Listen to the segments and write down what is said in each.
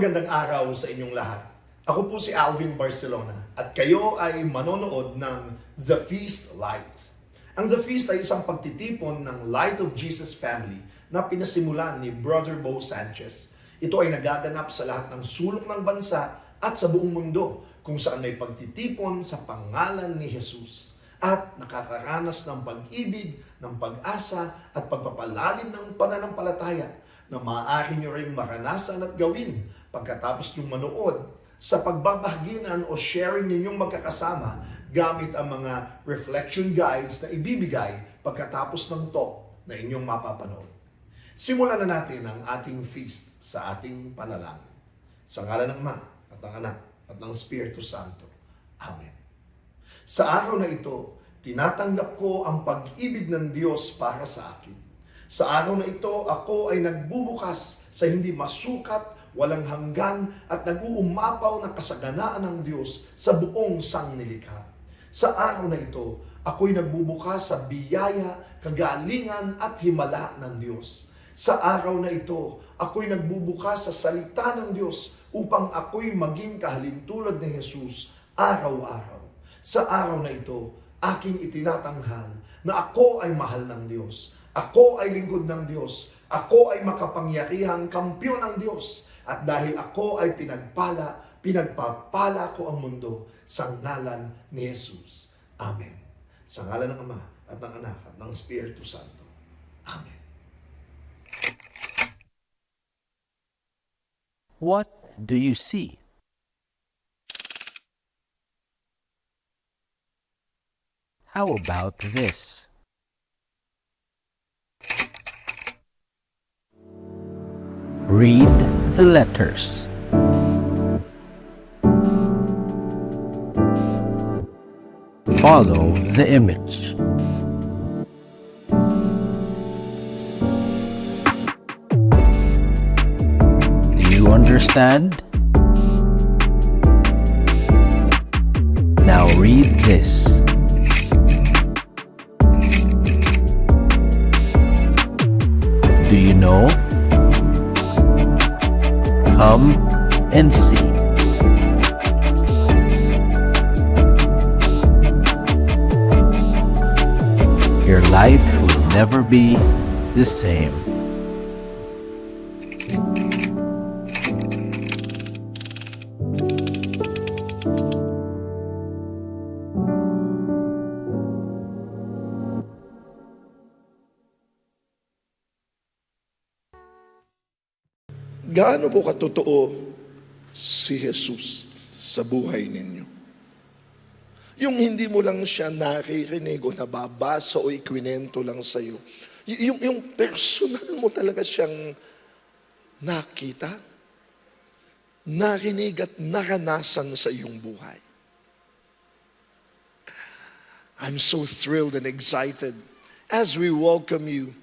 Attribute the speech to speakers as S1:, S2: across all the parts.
S1: magandang araw sa inyong lahat. Ako po si Alvin Barcelona at kayo ay manonood ng The Feast Light. Ang The Feast ay isang pagtitipon ng Light of Jesus Family na pinasimulan ni Brother Bo Sanchez. Ito ay nagaganap sa lahat ng sulok ng bansa at sa buong mundo kung saan may pagtitipon sa pangalan ni Jesus at nakakaranas ng pag-ibig, ng pag-asa at pagpapalalim ng pananampalataya na maaari nyo rin maranasan at gawin pagkatapos yung manood sa pagbabahaginan o sharing ninyong magkakasama gamit ang mga reflection guides na ibibigay pagkatapos ng talk na inyong mapapanood. Simulan na natin ang ating feast sa ating panalangin. Sa ngalan ng Ama at ng Anak at ng Espiritu Santo. Amen. Sa araw na ito, tinatanggap ko ang pag-ibig ng Diyos para sa akin. Sa araw na ito, ako ay nagbubukas sa hindi masukat, walang hanggan at nag-uumapaw ng kasaganaan ng Diyos sa buong sangnilikha. Sa araw na ito, ako'y nagbubukas sa biyaya, kagalingan at himala ng Diyos. Sa araw na ito, ako'y nagbubukas sa salita ng Diyos upang ako'y maging kahalintulad ni Jesus araw-araw. Sa araw na ito, aking itinatanghal na ako ay mahal ng Diyos. Ako ay lingkod ng Diyos. Ako ay makapangyarihang kampiyon ng Diyos. At dahil ako ay pinagpapala ko ang mundo sa ngalan ni Jesus. Amen. Sa ngalan ng Ama at ng Anak at ng Espiritu Santo. Amen.
S2: What do you see? How about this? Read the letters. Follow the image. Do you understand? Now read this. Do you know? Come and see. Your life will never be the same.
S3: Gaano po katotoo si Jesus sa buhay ninyo? Yung hindi mo lang siya naririnig o nababasa o ikwinento lang sa'yo. Yung personal mo talaga siyang nakita, narinig at naranasan sa iyong buhay. I'm so thrilled and excited as we welcome you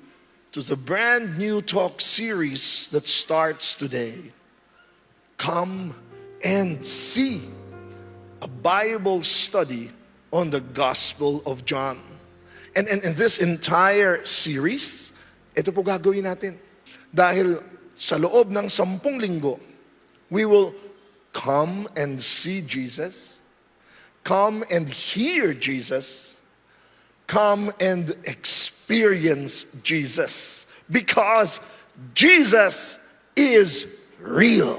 S3: to the brand new talk series that starts today. Come and see, a Bible study on the Gospel of John. And this entire series, ito po gagawin natin. Dahil sa loob ng 10 linggo, we will come and see Jesus, come and hear Jesus, come and experience Jesus, because Jesus is real.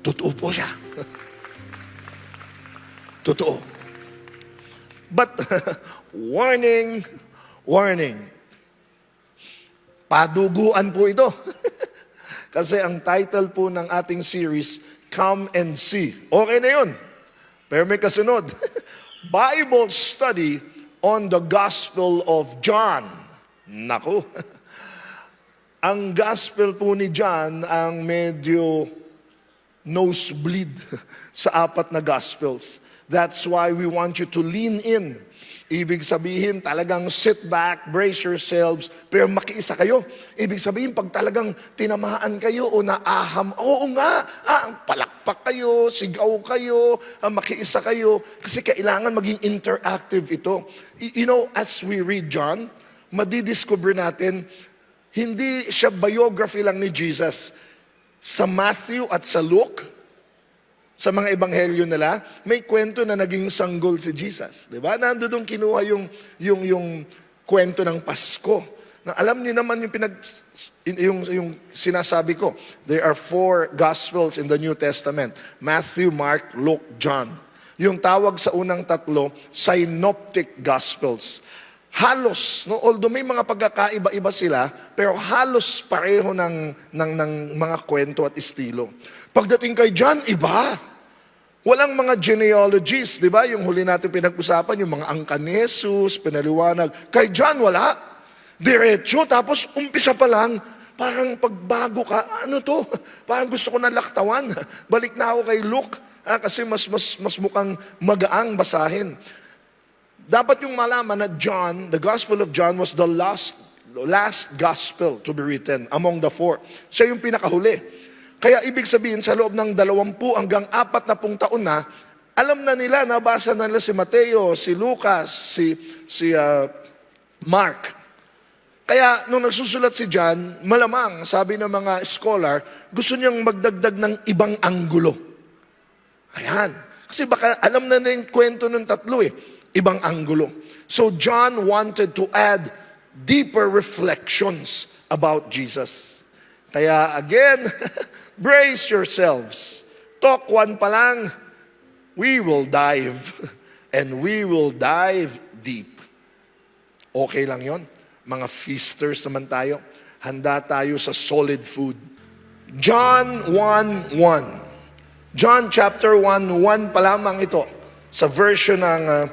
S3: Totoo po siya. Totoo. But, warning, warning. Paduguan po ito. Kasi ang title po ng ating series, Come and See. Okay na yun. Pero may kasunod. Bible study on the Gospel of John. Naku. Ang Gospel po ni John ang medyo nosebleed sa 4 na Gospels. That's why we want you to lean in. Ibig sabihin, talagang sit back, brace yourselves, pero makiisa kayo. Ibig sabihin, pag talagang tinamaan kayo o naaham, oo nga, palakpak kayo, sigaw kayo, makiisa kayo, kasi kailangan maging interactive ito. You know, as we read John, madidiscover natin, hindi siya biography lang ni Jesus. Sa Matthew at sa Luke, sa mga ebanghelyo nila, may kwento na naging sanggol si Jesus. Di ba? Nandun kinuha yung kwento ng Pasko. Na alam niyo naman yung sinasabi ko. There are 4 Gospels in the New Testament. Matthew, Mark, Luke, John. Yung tawag sa unang tatlo, Synoptic Gospels. Halos, no, although may mga pagkakaiba-iba sila, pero halos pareho ng mga kwento at estilo. Pagdating kay John, iba. Walang mga genealogies, di ba? Yung huli natin pinag-usapan, yung mga angkan ni Jesus, pinaliwanag. Kay John, wala. Diretso, tapos umpisa pa lang, parang pagbago ka, ano to? Parang gusto ko na laktawan. Balik na ako kay Luke, kasi mas mukhang magaang basahin. Dapat yung malaman na John, the Gospel of John was the last gospel to be written among the 4. Siya yung pinakahuli. Kaya ibig sabihin, sa loob ng 20 hanggang 40 taon na, alam na nila, nabasa na nila si Mateo, si Lucas, si Mark. Kaya nung nagsusulat si John, malamang, sabi ng mga scholar, gusto niyang magdagdag ng ibang anggulo. Ayan. Kasi baka alam na yung kwento ng tatlo ibang anggulo. So John wanted to add deeper reflections about Jesus. Kaya again, brace yourselves. Talk 1 pa lang, we will dive. And we will dive deep. Okay lang yon. Mga feasters naman tayo. Handa tayo sa solid food. John 1:1. John chapter 1:1 pa lamang ito. Sa version ng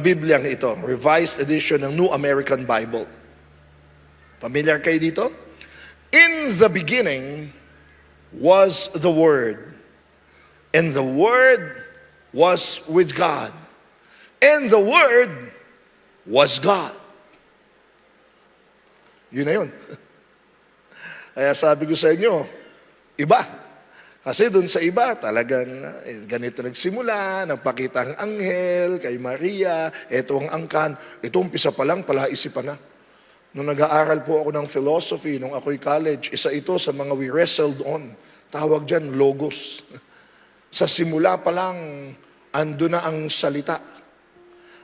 S3: Biblia ito. Revised edition ng New American Bible. Familiar kayo dito? In the beginning was the Word, and the Word was with God, and the Word was God. Yun na yun. Kaya sabi ko sa inyo, iba. Kasi doon sa iba, talagang ganito nagsimula, nagpakita ang anghel kay Maria, ito ang angkan, ito umpisa pa lang, palaisipan na. Nung nag-aaral po ako ng philosophy, nung ako'y college, isa ito sa mga we wrestled on. Tawag dyan, logos. Sa simula pa lang, ando na ang salita.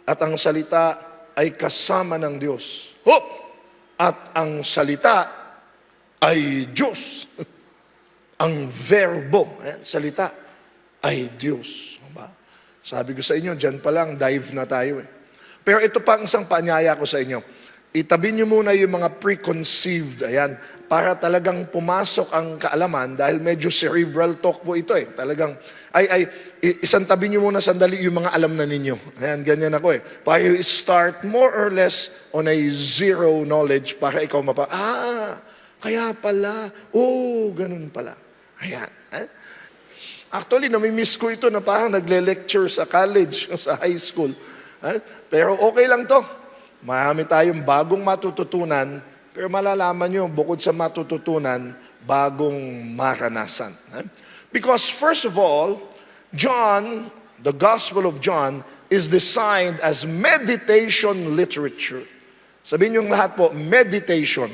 S3: At ang salita ay kasama ng Diyos. At ang salita ay Diyos. Ang verbo, salita, ay Diyos. Sabi ko sa inyo, dyan pa lang, dive na tayo. Pero ito pa ang isang paanyaya ko sa inyo. Itabi niyo muna yung mga preconceived, para talagang pumasok ang kaalaman dahil medyo cerebral talk po ito Talagang, isang tabi niyo muna sandali yung mga alam na ninyo. Ganyan ako Para you start more or less on a zero knowledge para ikaw kaya pala, ganun pala. Actually, namimiss ko ito na parang nagle-lecture sa college, sa high school. Pero okay lang to. Marami tayong bagong matututunan, pero malalaman nyo, bukod sa matututunan, bagong maranasan. Because first of all, John, the Gospel of John, is designed as meditation literature. Sabihin nyo lahat po, meditation.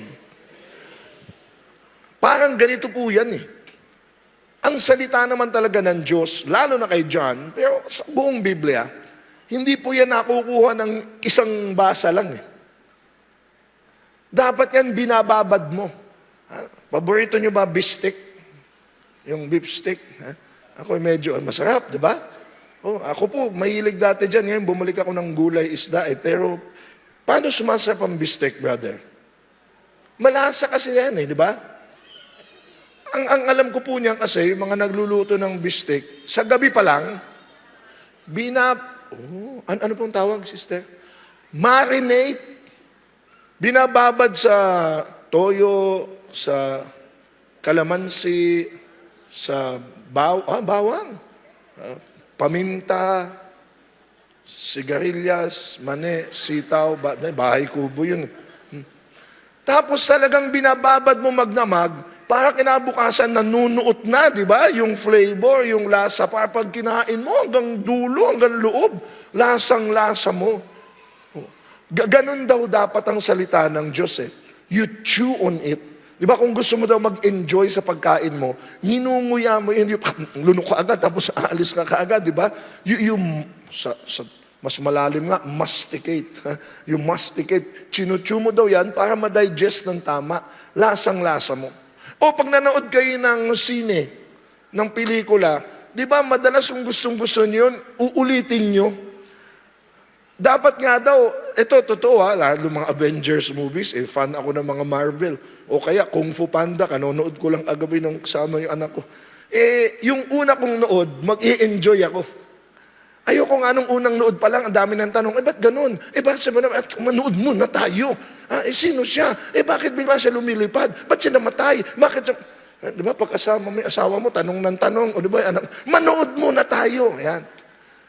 S3: Parang ganito po yan Ang salita naman talaga ng Diyos, lalo na kay John, pero sa buong Biblia, hindi po yan nakukuha ng isang basa lang Dapat yan binababad mo. Paborito nyo ba beefsteak? Yung beefsteak. Ako medyo masarap, di ba? Ako po, mahilig dati dyan. Ngayon, bumalik ako ng gulay isda Pero, paano sumasarap ang beefsteak, brother? Malasa kasi yan di ba? Ang alam ko po niyan kasi, yung mga nagluluto ng beefsteak, sa gabi pa lang, ano pong tawag, sister? Marinate. Binababad sa toyo, sa kalamansi, sa bawang, paminta, sigarilyas, mani, sitaw, bahay kubo yun. Tapos talagang binababad mo magnamag, para kinabukasan nanunuot na, di ba? Yung flavor, yung lasa, para pag kinain mo hanggang dulo, hanggang loob, lasang-lasa mo. Ganun daw dapat ang salita ng Diyos You chew on it. Di ba kung gusto mo daw mag-enjoy sa pagkain mo, ninunguya mo yun, lunok ka agad, tapos aalis ka kaagad, di ba? Sa mas malalim nga, masticate. Yung masticate, chinuchew mo daw yan para ma-digest ng tama. Lasang-lasa mo. O pag nanood kayo ng sine, ng pelikula, di ba madalas kung gustong-gusto nyo yun, uulitin nyo. Dapat nga daw, ito totoo lalo mga Avengers movies, fan ako ng mga Marvel. O kaya Kung Fu Panda, kanonood ko lang agabi nung kasama yung anak ko. Yung una kong nood, mag-i-enjoy ako. Ayoko nga nung unang nood pa lang, ang dami ng tanong, ba't ganun? Bakit sabi naman, manood muna tayo. Sino siya? Bakit bigla siya lumilipad? Ba't siya namatay? Bakit siya... Di ba, pagkasama mo yung asawa mo, tanong ng tanong, o di ba, anak, manood muna tayo. Ayan.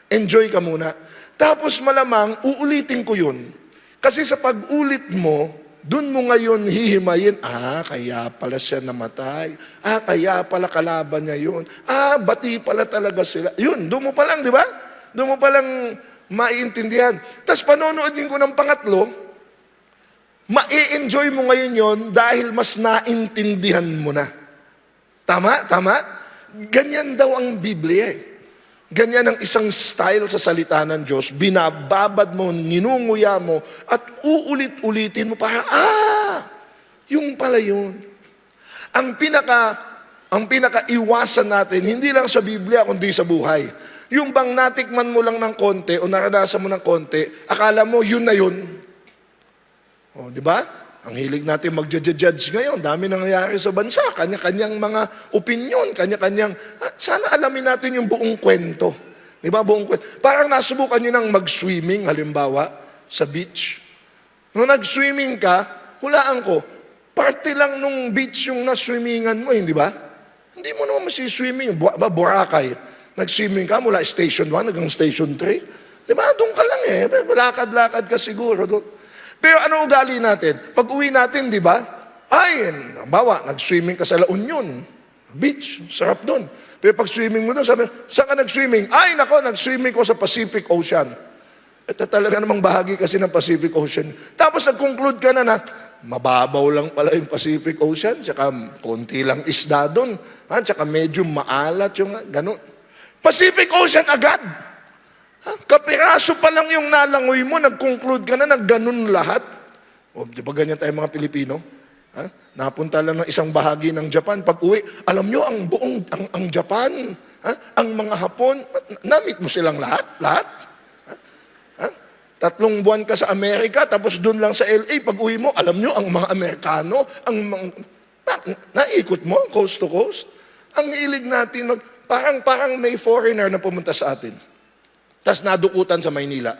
S3: Enjoy ka muna. Tapos malamang, uulitin ko yun. Kasi sa pag-ulit mo, dun mo ngayon hihimayin, kaya pala siya namatay. Kaya pala kalaban niya yun. Bati pala talaga sila. Yun, doon mo pa lang, di ba? Doon mo pa lang maiintindihan. Tapos panonoodin ko ng pangatlo, ma-enjoy mo ngayon yon dahil mas naintindihan mo na. Tama? Tama? Ganyan daw ang Biblia Ganyan ang isang style sa salita ng Diyos. Binababad mo, ninunguya mo, at uulit-ulitin mo para, yung pala yun. Ang pinaka-iwasan natin, hindi lang sa Biblia, kundi sa buhay. Yung bang natikman mo lang ng konti o naranasan mo ng konti, akala mo yun na yun. O, di ba? Ang hilig natin mag-judge ngayon, dami nangyayari sa bansa, kanya-kanyang mga opinion, kanya-kanyang, sana alamin natin yung buong kwento. Di ba, buong kwento. Parang nasubukan nyo nang mag-swimming, halimbawa, sa beach. Nung nag-swimming ka, hulaan ko, parte lang nung beach yung na-swimmingan mo, hindi ba? Hindi mo naman masiswimming, Boracay. Nag-swimming ka mula station 1 hanggang station 3. Di ba, doon ka lang lakad-lakad ka siguro doon. Pero ano ugali natin? Pag uwi natin, di ba? Bawa, nag-swimming ka sa La Union Beach. Sarap doon. Pero pag swimming mo doon, sabi, saan ka nag-swimming? Nag-swimming ko sa Pacific Ocean. Ito talaga namang bahagi kasi ng Pacific Ocean. Tapos nag-conclude ka na mababaw lang pala yung Pacific Ocean, tsaka konti lang isda doon, tsaka medyo maalat yung gano'n. Pacific Ocean agad! Kapiraso pa lang yung nalangoy mo, nag-conclude ka na ganun lahat. Di ba ganyan tayo mga Pilipino? Napunta lang ng isang bahagi ng Japan. Pag uwi, alam nyo, ang Japan, ang mga Hapon, na-meet mo silang lahat? Lahat? 3 buwan ka sa Amerika, tapos doon lang sa LA, pag uwi mo, alam nyo, ang mga Amerikano, naikot mo, coast to coast. Ang hilig natin, parang may foreigner na pumunta sa atin. Tapos nadukutan sa Maynila.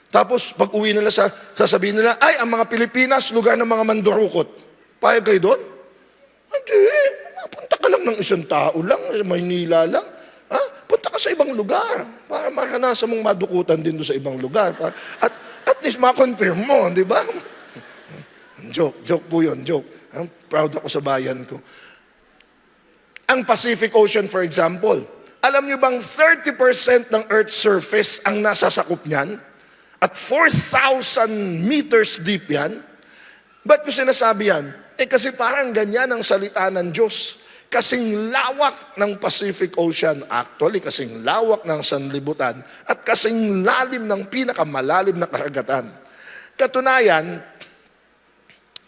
S3: Tapos pag uwi nila, sasabihin nila, ang mga Pilipinas, lugar ng mga mandurukot. Payag kayo doon? Hindi, punta ka lang ng isang tao lang, sa Maynila lang. Punta ka sa ibang lugar para maranasan mong madukutan din doon sa ibang lugar. At least ma-confirm mo, di ba? Joke po yun, joke. Proud ako sa bayan ko. Ang Pacific Ocean, for example, alam nyo bang 30% ng Earth's surface ang nasasakop niyan? At 4,000 meters deep yan? Ba't ko sinasabi yan? Kasi parang ganyan ang salita ng Diyos. Kasing lawak ng Pacific Ocean, actually, kasing lawak ng sanlibutan, at kasing lalim ng pinakamalalim na karagatan. Katunayan,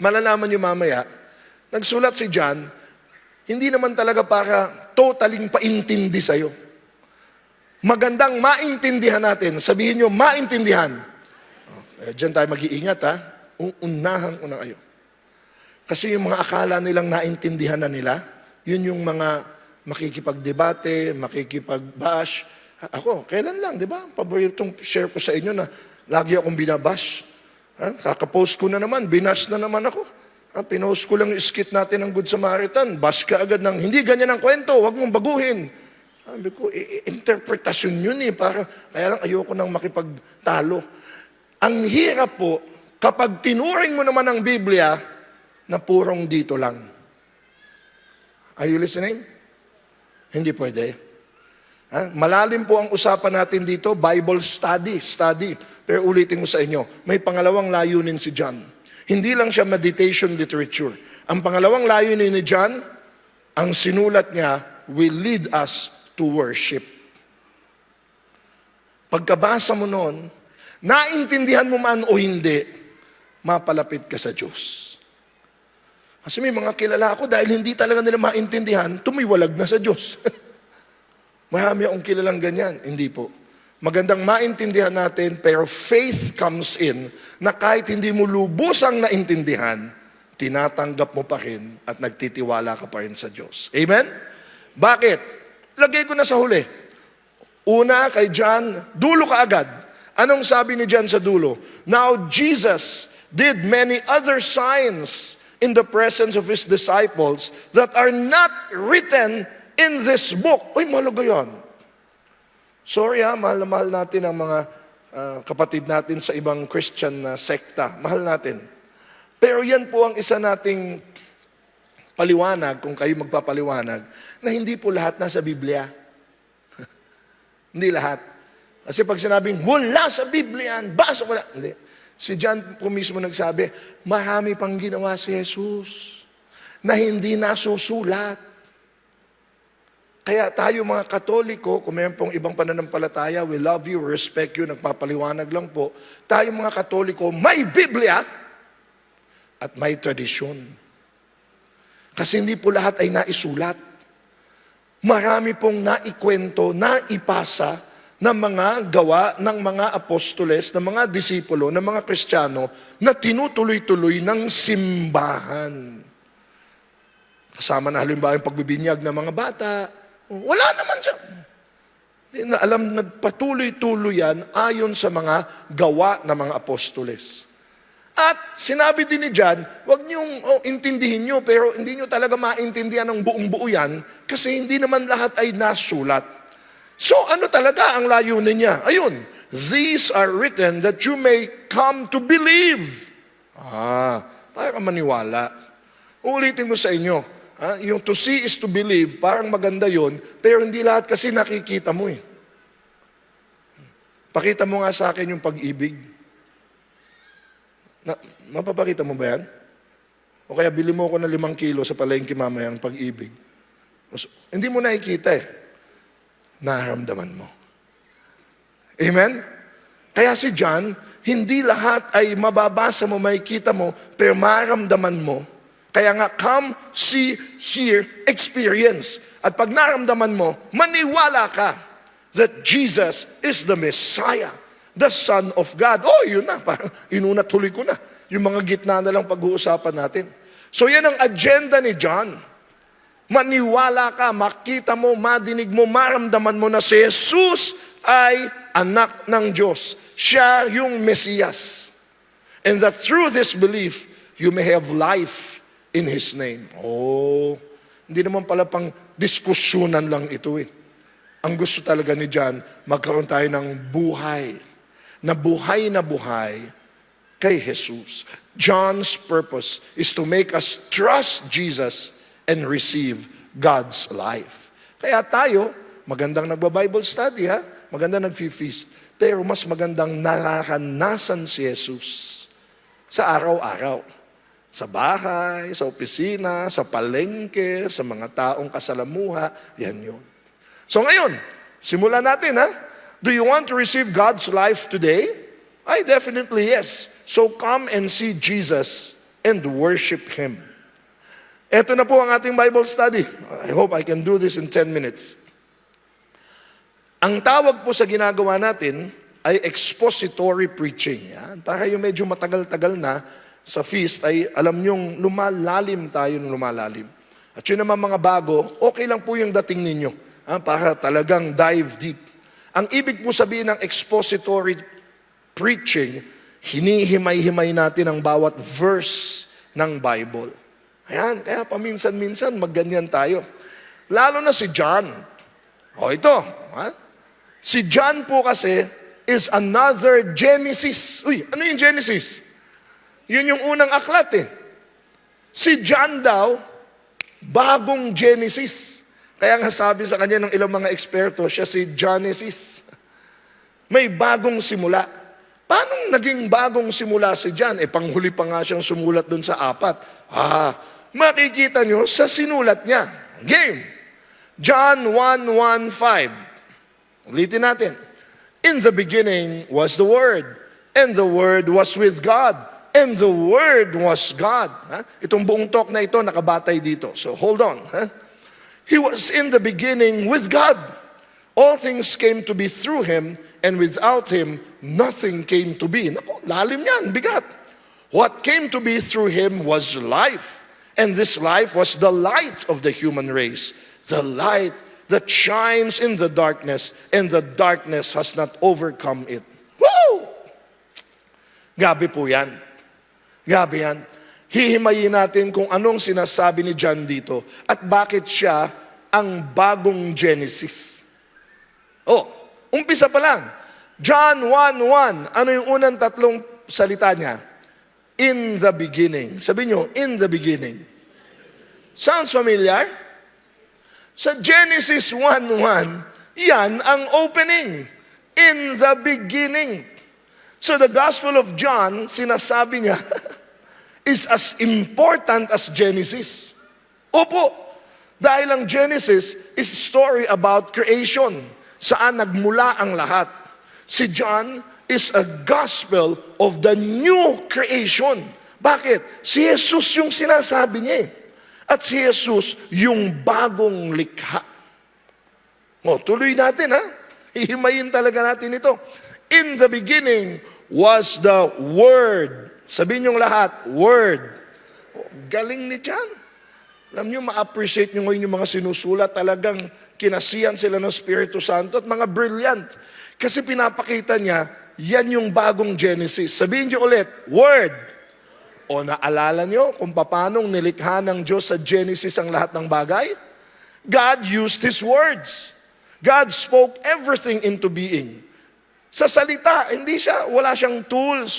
S3: malalaman nyo mamaya, nagsulat si John, hindi naman talaga para totaling paintindi sa'yo. Magandang maintindihan natin. Sabihin nyo, maintindihan. Diyan tayo mag-iingat, Unahang-una kayo. Kasi yung mga akala nilang naintindihan na nila, yun yung mga makikipagdebate, makikipagbash. Ako, kailan lang, di ba? Paboritong share ko sa inyo na lagi akong binabash. Kakapost ko na naman, binash na naman ako. Pinost ko lang yung skit natin ng Good Samaritan. Bash ka agad ng, hindi ganyan ang kwento, wag mong baguhin. Sabi ko, interpretasyon yun kaya lang ayoko nang makipagtalo. Ang hirap po, kapag tinuring mo naman ang Biblia, na purong dito lang. Are you listening? Hindi pwede. Malalim po ang usapan natin dito, Bible study. Pero ulitin ko sa inyo, may pangalawang layunin si John. Hindi lang siya meditation literature. Ang pangalawang layunin ni John, ang sinulat niya, will lead us to worship. Pagkabasa mo noon, naintindihan mo man o hindi, mapalapit ka sa Diyos. Kasi may mga kilala ako, dahil hindi talaga nila maintindihan, tumiwalag na sa Diyos. Marami akong kilalang ganyan. Hindi po. Magandang maintindihan natin, pero faith comes in na kahit hindi mo lubusang naintindihan, tinatanggap mo pa rin at nagtitiwala ka pa rin sa Diyos. Amen? Bakit? Lagay ko na sa huli. Una, kay John, dulo ka agad. Anong sabi ni John sa dulo? Now, Jesus did many other signs in the presence of His disciples that are not written in this book. Uy, mahalaga yan. Sorry mahal na mahal natin ang mga kapatid natin sa ibang Christian na sekta. Mahal natin. Pero yan po ang isa nating paliwanag, kung kayo magpapaliwanag, na hindi po lahat nasa Biblia. Hindi lahat. Kasi pag sinabing, wala sa Biblia, basa ko na. Hindi. Si John po mismo nagsabi, marami pang ginawa si Jesus na hindi nasusulat. Kaya tayo mga Katoliko, kung mayroon pong ibang pananampalataya, we love you, we respect you, nagpapaliwanag lang po. Tayo mga Katoliko, may Biblia at may tradisyon. Kasi hindi po lahat ay naisulat. Marami pong naikwento, naipasa ng mga gawa ng mga apostoles, ng mga disipulo, ng mga Kristiyano na tinutuloy-tuloy ng simbahan. Kasama na halimbawa yung pagbibinyag ng mga bata. Wala naman siya. Hindi na alam, nagpatuloy-tuloy yan ayon sa mga gawa ng mga apostoles. At sinabi din ni John, wag niyong intindihin niyo, pero hindi niyo talaga maintindihan ng buong-buo yan kasi hindi naman lahat ay nasulat. So ano talaga ang layunin niya? Ayun, these are written that you may come to believe. Para ka maniwala. Ulitin ko sa inyo, yung to see is to believe, parang maganda yon, pero hindi lahat kasi nakikita mo eh. Pakita mo nga sa akin yung pag-ibig. Mapapakita mo ba yan? O kaya bili mo ako ng 5 kilo sa palengke mamaya ang pag-ibig. Hindi mo nakikita eh. Naramdaman mo. Amen? Kaya si John, hindi lahat ay mababasa mo, makikita mo, pero maramdaman mo. Kaya nga, come, see, hear, experience. At pag naramdaman mo, maniwala ka that Jesus is the Messiah, the Son of God. Oh, yun na. Parang inuna tuloy ko na. Yung mga gitna na lang pag-uusapan natin. So yan ang agenda ni John. Maniwala ka, makita mo, madinig mo, maramdaman mo na si Jesus ay anak ng Diyos. Siya yung Mesiyas. And that through this belief, you may have life in His name. Oh, hindi naman pala pang diskusyonan lang ito eh. Ang gusto talaga ni John, magkaroon tayo ng buhay na buhay kay Jesus. John's purpose is to make us trust Jesus and receive God's life. Kaya tayo, magandang nagba-Bible study magandang nag-feast, pero mas magandang naranasan si Jesus sa araw-araw. Sa bahay, sa opisina, sa palengke, sa mga taong kasalamuha, yan yun. So ngayon, simulan natin Do you want to receive God's life today? I definitely yes. So come and see Jesus and worship Him. Ito na po ang ating Bible study. I hope I can do this in 10 minutes. Ang tawag po sa ginagawa natin ay expository preaching. Yan. Para yung medyo matagal-tagal na sa feast ay alam nyong lumalalim tayo ng lumalalim. At yun naman mga bago, okay lang po yung dating ninyo. Para talagang dive deep. Ang ibig po sabihin ng expository preaching, hinihimay-himay natin ang bawat verse ng Bible. Ayan, kaya paminsan-minsan magganyan tayo. Lalo na si John. Ito. Si John po kasi is another Genesis. Uy, ano yung Genesis? Yun yung unang aklat eh. Si John daw, bagong Genesis. Kaya nga sabi sa kanya ng ilang mga eksperto, siya si Genesis. May bagong simula. Paano naging bagong simula si John? Panghuli pa nga siyang sumulat dun sa 4. makikita nyo sa sinulat niya. Game. John 1:1-5. Ulitin natin. In the beginning was the Word, and the Word was with God, and the Word was God. Itong buong talk na ito nakabatay dito. So hold on. He was in the beginning with God. All things came to be through Him, and without Him, nothing came to be. Naku, lalim yan, bigat. What came to be through Him was life, and this life was the light of the human race. The light that shines in the darkness, and the darkness has not overcome it. Woo! Gabi po yan. Gabi yan. Hihimayin natin kung anong sinasabi ni John dito at bakit siya ang bagong Genesis. Oh, umpisa pa lang. John 1:1. Ano yung unang tatlong salita niya? In the beginning. Sabi nyo, in the beginning. Sounds familiar? Sa Genesis 1:1, yan ang opening. In the beginning. So the Gospel of John, sinasabi niya, is as important as Genesis. Opo, dahil ang Genesis is a story about creation, saan nagmula ang lahat. Si John is a gospel of the new creation. Bakit? Si Jesus yung sinasabi niya eh. At si Jesus yung bagong likha. O, tuloy natin ha. Hihimayin talaga natin ito. In the beginning was the Word. Sabihin niyong lahat, Word. O, galing ni John. Alam niyo, ma-appreciate niyo ngayon yung mga sinusulat. Talagang kinasiyan sila ng Espiritu Santo at mga brilliant. Kasi pinapakita niya, yan yung bagong Genesis. Sabihin niyo ulit, Word. O naalala niyo kung paano nilikha ng Diyos sa Genesis ang lahat ng bagay? God used His words. God spoke everything into being. Sa salita, wala siyang tools,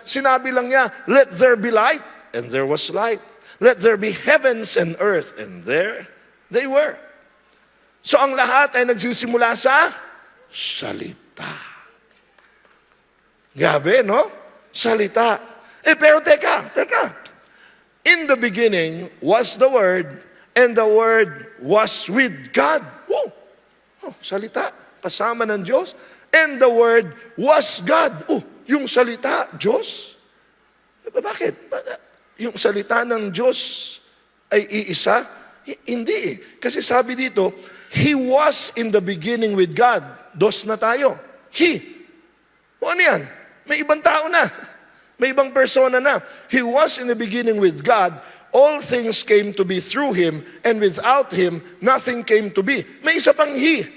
S3: sinabi lang niya, let there be light, and there was light. Let there be heavens and earth, and there they were. So ang lahat ay nagsisimula sa salita. Grabe, no? Salita. Pero teka. In the beginning was the Word, and the Word was with God. Whoa! Oh, salita, kasama ng Diyos. And the Word was God. Oh, yung salita, Diyos? Bakit? Yung salita ng Diyos ay iisa? Hindi eh. Kasi sabi dito, He was in the beginning with God. Dos na tayo. He. O ano yan? May ibang tao na. May ibang persona na. He was in the beginning with God. All things came to be through Him, and without Him, nothing came to be. May isa pang He.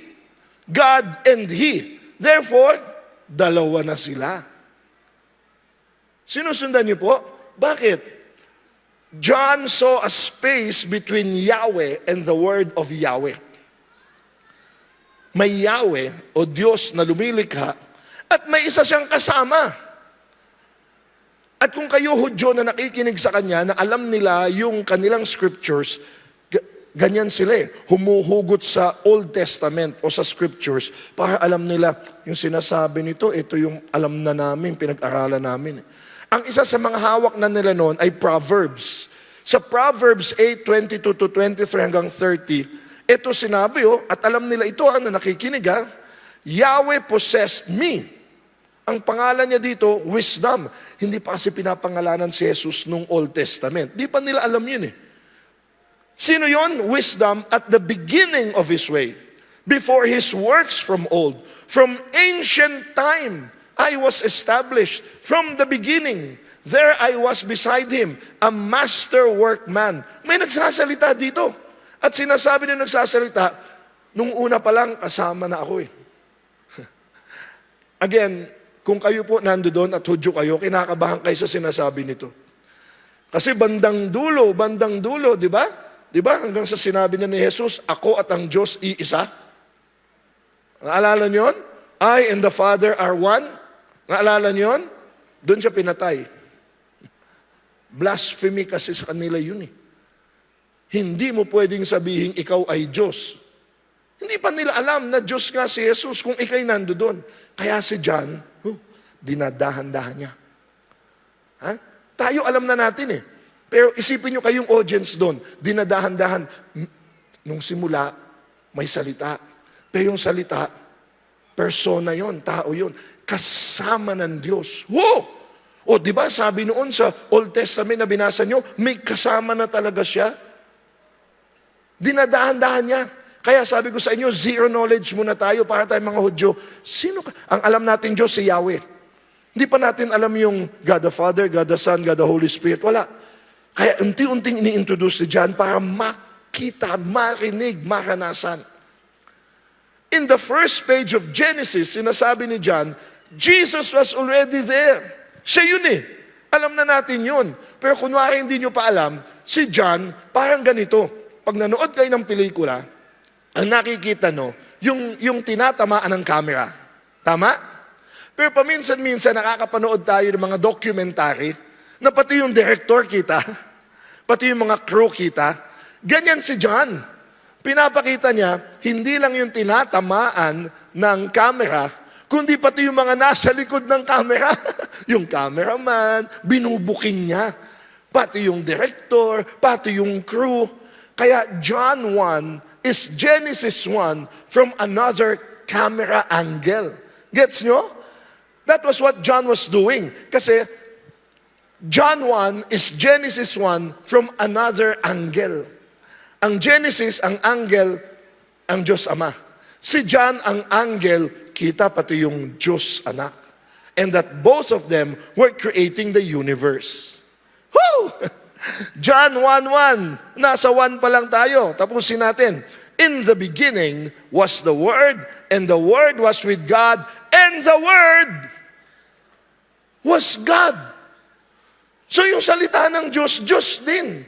S3: God and He. Therefore, dalawa na sila. Sinusundan niyo po? Bakit? John saw a space between Yahweh and the word of Yahweh. May Yahweh o Diyos na lumilikha at may isa siyang kasama. At kung kayo Hudyo na nakikinig sa Kanya, na alam nila yung kanilang scriptures, ganyan sila eh. Humuhugot sa Old Testament o sa scriptures para alam nila yung sinasabi nito, ito yung alam na namin, pinag-aralan namin. Ang isa sa mga hawak na nila noon ay Proverbs. Sa Proverbs 8:22-23 hanggang 30, ito sinabi at alam nila ito, nakikinig Yahweh possessed me. Ang pangalan niya dito, wisdom. Hindi pa kasi pinapangalanan si Jesus nung Old Testament. Di pa nila alam yun eh. Sino yon? Wisdom at the beginning of His way. Before His works from old. From ancient time, I was established. From the beginning, there I was beside Him, a master workman. May nagsasalita dito. At sinasabi na nagsasalita, nung una pa lang, kasama na ako eh. Again, kung kayo po nandoon at Hudyo kayo, kinakabahan kayo sa sinasabi nito. Kasi bandang dulo, di ba? Di ba? Hanggang sa sinabi na ni Jesus, ako at ang Diyos iisa. Naalala niyo yun? I and the Father are one. Naalala niyo yun? Doon siya pinatay. Blasphemy kasi sa kanila yun eh. Hindi mo pwedeng sabihin ikaw ay Diyos. Hindi pa nila alam na Diyos nga si Jesus kung ikay nandoon. Kaya si John, dinadahan-dahan niya. Tayo alam na natin eh. Pero isipin nyo kayong audience doon, dinadahan-dahan. Nung simula, may salita. Pero yung salita, persona yon, tao yon, kasama ng Diyos. Wow! O di ba sabi noon sa Old Testament na binasa nyo, may kasama na talaga siya. Dinadahan-dahan niya. Kaya sabi ko sa inyo, zero knowledge muna tayo para tayong mga Hudyo. Sino ka? Ang alam natin Diyos si Yahweh. Hindi pa natin alam yung God the Father, God the Son, God the Holy Spirit. Wala. Kaya unti-unting ini-introduce si John para makita, marinig, maranasan. In the first page of Genesis, sinasabi ni John, Jesus was already there. Siya yun eh. Alam na natin yun. Pero kunwari hindi nyo pa alam, si John parang ganito. Pag nanood kayo ng pelikula, ang nakikita no, yung tinatamaan ng camera. Tama? Pero paminsan-minsan nakakapanood tayo ng mga documentary na pati yung director kita, pati yung mga crew kita, ganyan si John. Pinapakita niya, hindi lang yung tinatamaan ng camera, kundi pati yung mga nasa likod ng camera. Yung cameraman, binubuking niya. Pati yung director, pati yung crew. Kaya John 1 is Genesis 1 from another camera angle. Gets nyo? That was what John was doing. Kasi John 1 is Genesis 1 from another angle. Ang Genesis, ang angle, ang Diyos Ama. Si John, ang angle, kita pati yung Diyos Anak. And that both of them were creating the universe. Woo! John 1:1. Nasa 1 pa lang tayo. Tapusin natin. In the beginning was the Word, and the Word was with God, and the Word was God. So yung salita ng Diyos, Diyos din.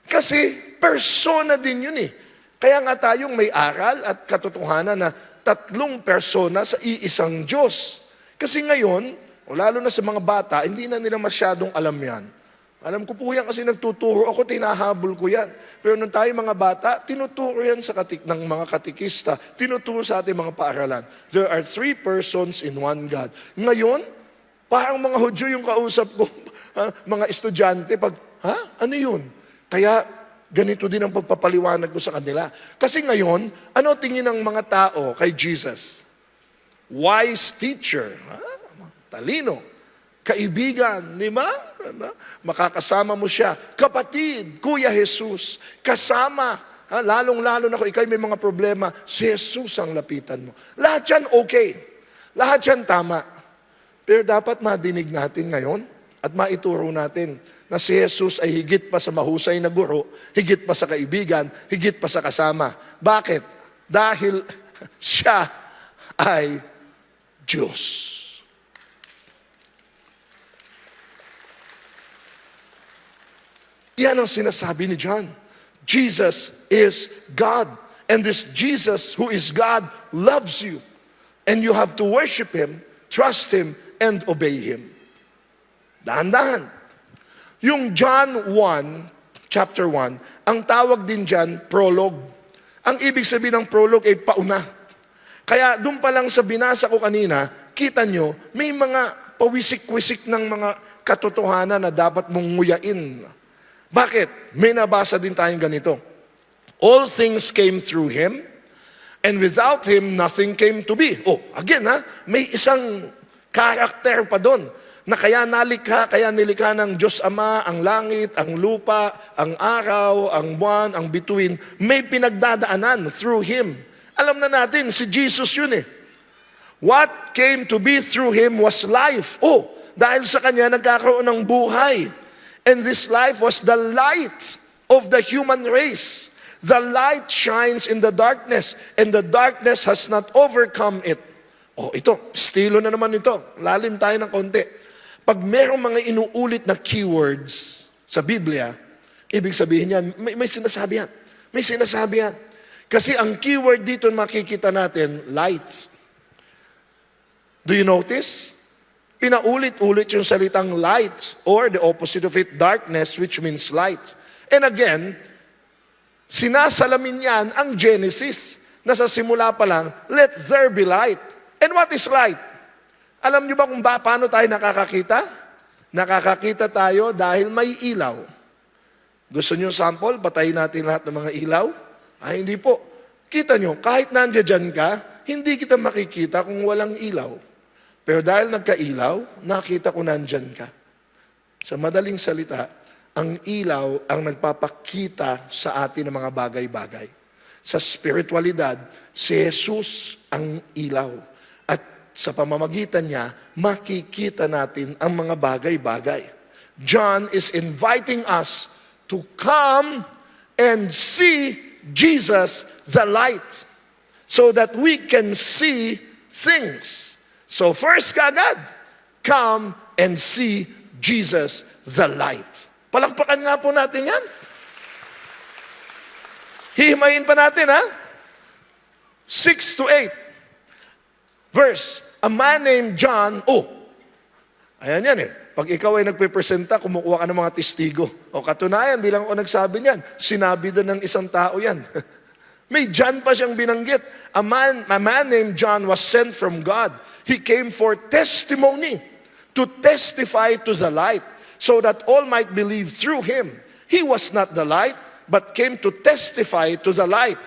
S3: Kasi persona din yun eh. Kaya nga tayong may aral at katotohanan na tatlong persona sa iisang Diyos. Kasi ngayon, o lalo na sa mga bata, hindi na nila masyadong alam yan. Alam ko po yan kasi nagtuturo ako, tinahabol ko yan. Pero nung tayo mga bata, tinuturo yan ng mga katikista, tinuturo sa ating mga paaralan. There are 3 persons in one God. Ngayon, parang mga Hudyo yung kausap ko, mga estudyante, ano yun? Kaya ganito din ang pagpapaliwanag ko sa kanila. Kasi ngayon, ano tingin ng mga tao kay Jesus? Wise teacher, talino, kaibigan, di ba? Makakasama mo siya. Kapatid, Kuya Jesus, kasama. Lalong-lalo na kung ikaw may mga problema, si Jesus ang lapitan mo. Lahat yan okay. Lahat yan tama. Pero dapat madinig natin ngayon at maituro natin na si Jesus ay higit pa sa mahusay na guro, higit pa sa kaibigan, higit pa sa kasama. Bakit? Dahil siya ay Diyos. Yan ang sinasabi ni John. Jesus is God. And this Jesus who is God loves you. And you have to worship Him, trust Him, and obey Him. Dahan-dahan. Yung John 1, chapter 1, ang tawag din dyan, prologue. Ang ibig sabihin ng prologue ay pauna. Kaya doon pa lang sa binasa ko kanina, kita nyo, may mga pawisik-wisik ng mga katotohanan na dapat mong nguyain. Bakit? May nabasa din tayong ganito. All things came through Him, and without Him, nothing came to be. Oh, again may isang karakter pa doon, na kaya nilikha ng Diyos Ama, ang langit, ang lupa, ang araw, ang buwan, ang bituin, may pinagdadaanan through Him. Alam na natin, si Jesus yun eh. What came to be through Him was life. Oh, dahil sa Kanya nagkakaroon ng buhay. And this life was the light of the human race. The light shines in the darkness, and the darkness has not overcome it. Oh, ito, estilo na naman ito. Lalim tayo ng konti. Pag merong mga inuulit na keywords sa Biblia, ibig sabihin yan, may sinasabi yan. May sinasabi yan. Kasi ang keyword dito makikita natin, light. Do you notice? Pinaulit-ulit yung salitang light, or the opposite of it, darkness, which means light. And again, sinasalamin yan ang Genesis, na sa simula pa lang, let there be light. And what is light? Alam nyo ba kung paano tayo nakakakita? Nakakakita tayo dahil may ilaw. Gusto nyo sample? Patayin natin lahat ng mga ilaw? Ay, hindi po. Kita nyo, kahit nandiyan ka, hindi kita makikita kung walang ilaw. Pero dahil nagka-ilaw, nakita ko nandyan ka. Sa madaling salita, ang ilaw ang nagpapakita sa atin ng mga bagay-bagay. Sa spiritualidad, si Jesus ang ilaw. At sa pamamagitan niya, makikita natin ang mga bagay-bagay. John is inviting us to come and see Jesus the light so that we can see things. So first kagad, come and see Jesus the light. Palakpakan nga po natin yan. Hihimayin pa natin, ha? 6 to 8. Verse, a man named John, ayan yan eh. Pag ikaw ay nagpipresenta, kumukuha ka ng mga testigo. O katunayan, di lang ako nagsabi niyan. Sinabi din ng isang tao yan. May John pa siyang binanggit. A man named John was sent from God. He came for testimony, to testify to the light, so that all might believe through him. He was not the light, but came to testify to the light.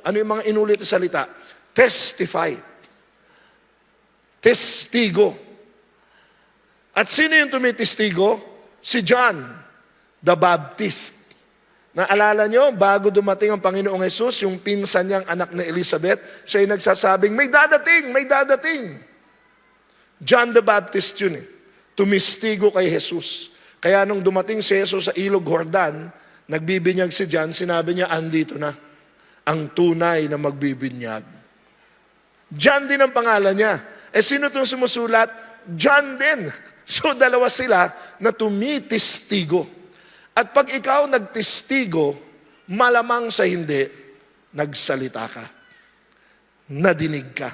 S3: Ano yung mga inulit na salita? Testify. Testigo. At sino yung tumitestigo? Si John the Baptist. Naalala nyo, bago dumating ang Panginoong Jesus, yung pinsan niyang anak na Elizabeth, siya ay nagsasabing, may dadating, may dadating. John the Baptist yun eh. Tumistigo kay Jesus. Kaya nung dumating si Jesus sa Ilog Jordan, nagbibinyag si John, sinabi niya, andito na ang tunay na magbibinyag. John din ang pangalan niya. Sino itong sumusulat? John din. So dalawa sila na tumitistigo. At pag ikaw nagtistigo, malamang sa hindi, nagsalita ka. Nadinig ka.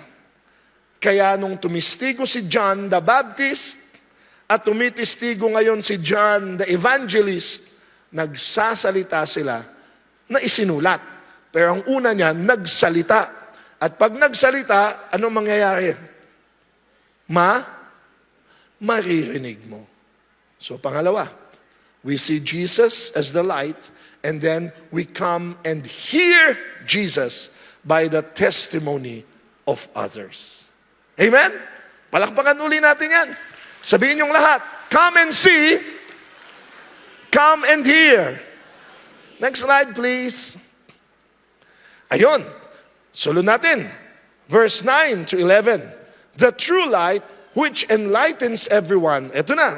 S3: Kaya nung tumistigo si John the Baptist at tumitistigo ngayon si John the Evangelist, nagsasalita sila na isinulat. Pero ang una niya, nagsalita. At pag nagsalita, anong mangyayari? Maririnig mo. So pangalawa, we see Jesus as the light, and then we come and hear Jesus by the testimony of others. Amen? Palakpakan uli natin yan. Sabihin yung lahat, come and see, come and hear. Next slide, please. Ayun. Sunod natin. Verse 9 to 11. The true light which enlightens everyone. Ito na.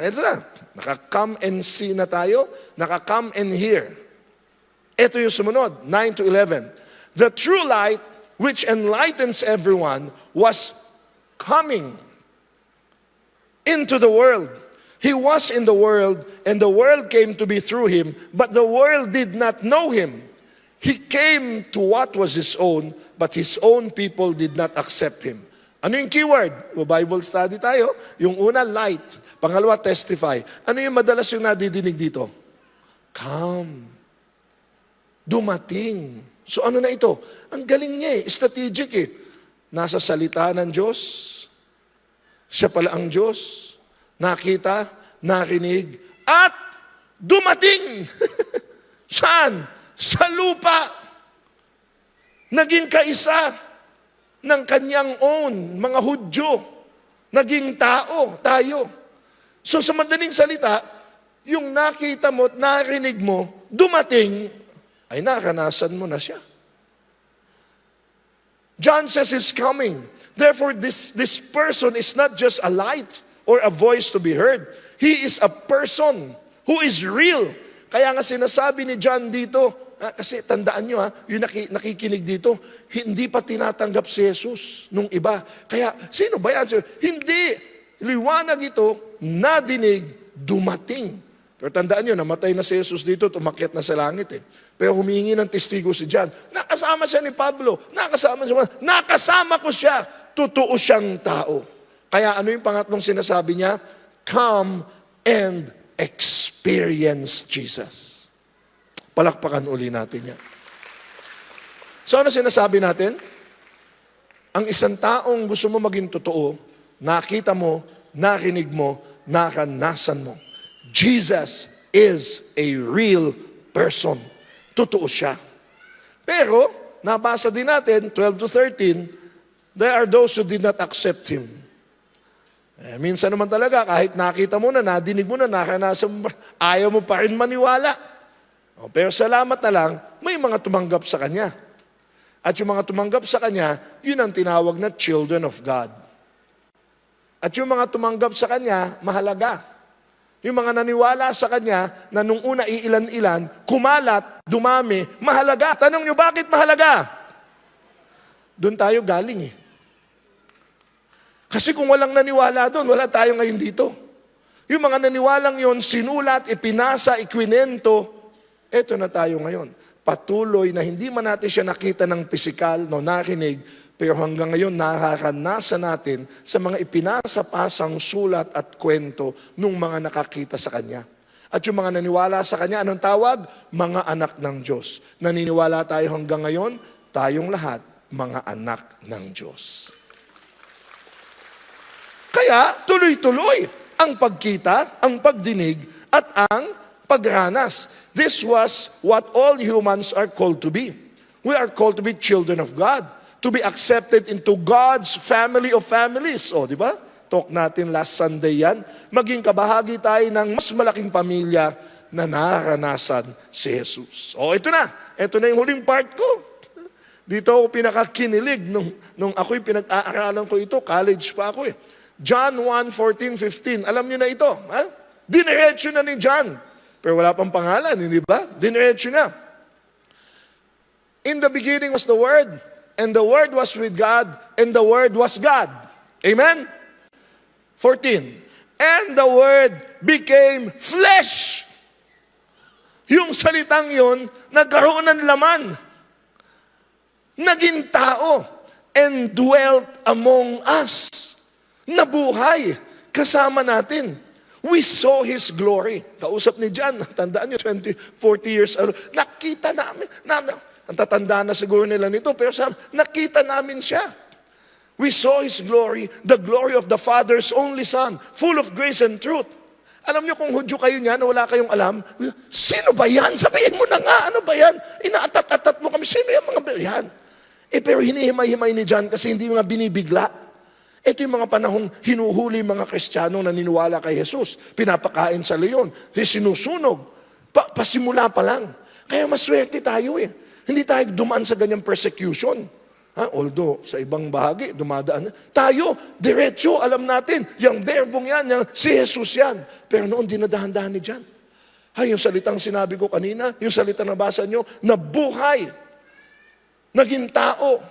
S3: Naka-come and see na tayo. Naka-come and hear. Ito yung sumunod, 9 to 11. The true light which enlightens everyone was coming into the world. He was in the world, and the world came to be through him, but the world did not know him. He came to what was his own, but his own people did not accept him. Ano yung keyword? Bible study tayo. Yung una, light. Pangalawa, testify. Ano yung madalas yung nadidinig dito? Come. Dumating. So ano na ito? Ang galing niya eh. Strategic eh. Nasa salita ng Diyos. Siya pala ang Diyos. Nakita, narinig, at dumating. Saan? Sa lupa. Naging kaisa ng kanyang own, mga Hudyo. Naging tao, tayo. So sa madaling salita, yung nakita mo at narinig mo, dumating, ay naranasan mo na siya. John says he's coming. Therefore, this person is not just a light or a voice to be heard. He is a person who is real. Kaya nga sinasabi ni John dito, kasi tandaan nyo yung nakikinig dito, hindi pa tinatanggap si Jesus nung iba. Kaya, sino ba yan? Hindi. Liwanag ito, nadinig, dumating. Pero tandaan nyo, namatay na si Jesus dito, tumakyat na sa langit eh. Pero humingi ng testigo si John. Nakasama siya ni Pablo. Nakasama ko siya. Totoo siyang tao. Kaya ano yung pangatlong sinasabi niya? Come and experience Jesus. Palakpakan uli natin yan. So ano sinasabi natin? Ang isang taong gusto mo maging totoo, nakita mo, narinig mo, naranasan mo. Jesus is a real person. Totoo siya. Pero, nabasa din natin, 12 to 13, there are those who did not accept Him. Minsan naman talaga, kahit nakita mo na, nadinig mo na, nakanasan mo, ayaw mo pa rin maniwala. Pero salamat na lang, may mga tumanggap sa Kanya. At yung mga tumanggap sa Kanya, yun ang tinawag na children of God. At yung mga tumanggap sa Kanya, mahalaga. Yung mga naniwala sa Kanya, na nung una iilan-ilan, kumalat, dumami, mahalaga. Tanong nyo, bakit mahalaga? Doon tayo galing eh. Kasi kung walang naniwala doon, wala tayo ngayon dito. Yung mga naniwalang yon, sinulat, ipinasa, ikwinento, eto na tayo ngayon. Patuloy na hindi man natin siya nakita ng pisikal, no, narinig, pero hanggang ngayon nararanasan natin sa mga ipinasa-pasang sulat at kwento nung mga nakakita sa Kanya. At yung mga naniwala sa Kanya, anong tawag? Mga anak ng Diyos. Naniniwala tayo hanggang ngayon, tayong lahat, mga anak ng Diyos. Kaya tuloy-tuloy ang pagkita, ang pagdinig, at ang pagranas. This was what all humans are called to be. We are called to be children of God, to be accepted into God's family of families. O, di ba? Talk natin last Sunday yan. Maging kabahagi tayo ng mas malaking pamilya na naranasan si Jesus. O, ito na. Ito na yung huling part ko. Dito ako pinakakinilig nung ako'y pinag-aaralan ko ito. College pa ako eh. John 1:14-15. Alam niyo na ito. Ha? Dinerecho na ni John. Pero wala pang pangalan, hindi ba? Dinerecho na. In the beginning was the Word, and the Word was with God, and the Word was God. Amen? 14. And the Word became flesh. Yung salitang yun, nagkaroon ng laman. Naging tao, and dwelt among us. Nabuhay kasama natin. We saw His glory. Kausap ni John, tandaan nyo, 40 years old. Nakita namin, ang tatanda na siguro nila nito, pero nakita namin siya. We saw His glory, the glory of the Father's only Son, full of grace and truth. Alam nyo kung Hudyo kayo niyan, wala kayong alam, sino ba yan? Sabihin mo na nga, ano ba yan? Inaatat-atat mo kami, sino yung mga yan? Pero hinihimay-himay ni John kasi hindi mga binibigla. Ito yung mga panahong hinuhuli mga Kristiyanong naniniwala kay Jesus. Pinapakain sa leon, sinusunog. Pasimula pa lang. Kaya maswerte tayo eh. Hindi tayo dumaan sa ganyang persecution. Although, sa ibang bahagi, dumadaan. Tayo, diretso, alam natin, yung berbong yan, yung si Jesus yan. Pero noon, dinadahan-dahan ni John. Yung salitang sinabi ko kanina, yung salita na basa nyo, nabuhay. Naging tao.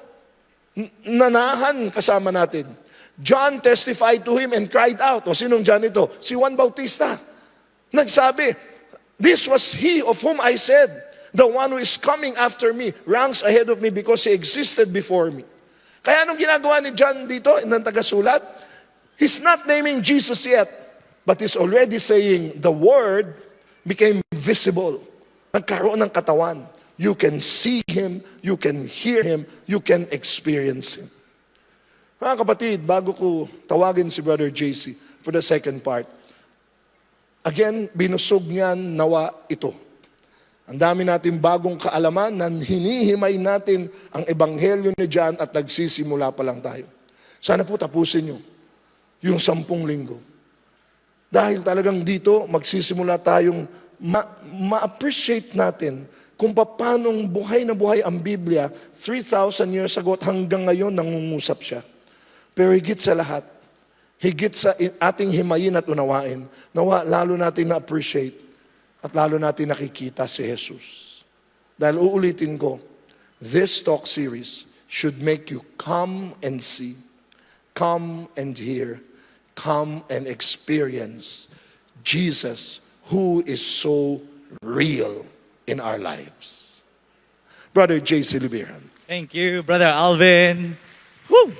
S3: Nanahan kasama natin. John testified to Him and cried out. O sinong John ito? Si Juan Bautista. Nagsabi, this was He of whom I said, the one who is coming after me ranks ahead of me because He existed before me. Kaya anong ginagawa ni John dito, ng tagasulat? He's not naming Jesus yet, but he's already saying the Word became visible. Nagkaroon ng katawan. You can see Him, you can hear Him, you can experience Him. Mga kapatid, bago ko tawagin si Brother JC for the second part, again, binusog niyan nawa ito. Ang dami natin bagong kaalaman na hinihimay natin ang ebanghelyo ni John at nagsisimula pa lang tayo. Sana po tapusin nyo yung 10 linggo. Dahil talagang dito, magsisimula tayong ma-appreciate natin kung paanong buhay na buhay ang Biblia 3,000 years ago at hanggang ngayon nangungusap siya. Pero higit sa lahat, higit sa ating himayin at unawain, nawa lalo natin na-appreciate at lalo natin nakikita si Jesus. Dahil uulitin ko, this talk series should make you come and see, come and hear, come and experience Jesus who is so real in our lives. Brother J.C. Libiran.
S4: Thank you, Brother Alvin. Woo!